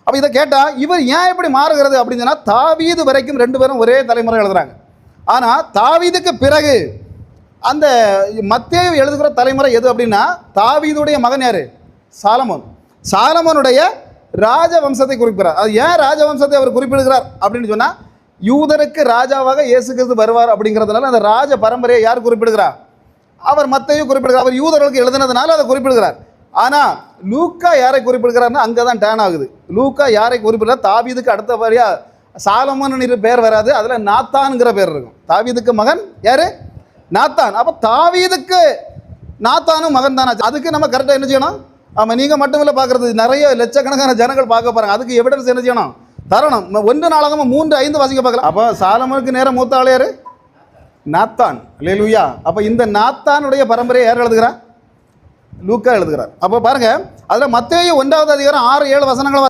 அப்போ இதை கேட்டால் இவர் ஏன் எப்படி மாறுகிறது அப்படின்னு சொன்னால் தாவீது வரைக்கும் 2 பேரும் ஒரே தலைமுறை எழுதுறாங்க. ஆனால் தாவீதுக்கு பிறகு அந்த மத்தேயு எழுதுகிற தலைமுறை எது அப்படின்னா தாவீதுடைய மகன் யார்? சாலமோன். சாலமோனுடைய ராஜவம்சத்தை குறிப்பிடுறார். அது ஏன் ராஜவம்சத்தை அவர் குறிப்பிடுகிறார் அப்படின்னு சொன்னால் யூதருக்கு ராஜாவாக இயேசு கிறிஸ்து வருவார் அப்படிங்கிறதுனால அந்த ராஜ பரம்பரையை யார் குறிப்பிடுகிறார்? அவர் மத்தேயு குறிப்பிடுகிறார். அவர் யூதர்களுக்கு எழுதுனதுனால அதை குறிப்பிடுகிறார். ஆனால் லூக்கா யாரை குறிப்பிடுகிறார்னா அங்கே தான் டேன் ஆகுது. லூக்கா யாரை குறிப்பிடுறார்? தாவீதுக்கு அடுத்தபடியாக சாலமோன் பேர் வராது, அதில் நாத்தான்ங்கிற பேர் இருக்கும். தாவீதுக்கு மகன் யார்? நாத்தான். அப்போ தாவீதுக்கு நாத்தானும் மகன் தானே. அதுக்கு நம்ம கரெக்டாக என்ன செய்யணும்? ஆமாம், நீங்கள் மட்டும் இல்லை பார்க்குறது, நிறைய லட்சக்கணக்கான ஜனங்கள் பார்க்க போகிறாங்க. அதுக்கு எவிடன்ஸ் என்ன செய்யணும்? தரணும். 1 நாளாகமம் 3:5 வாசிக்க பார்க்கலாம். அப்போ சாலமோனுக்கு நேரம் மூத்த ஆள் யார்? நாத்தான். அல்லேலூயா. அப்போ இந்த நாத்தானுடைய பரம்பரையை யார் எழுதுகிறார்? லூக்கா எழுதுகிறார். அப்போ பாருங்கள், அதில் மத்தேயு 1வது அதிகாரம் 6-7 வசனங்கள்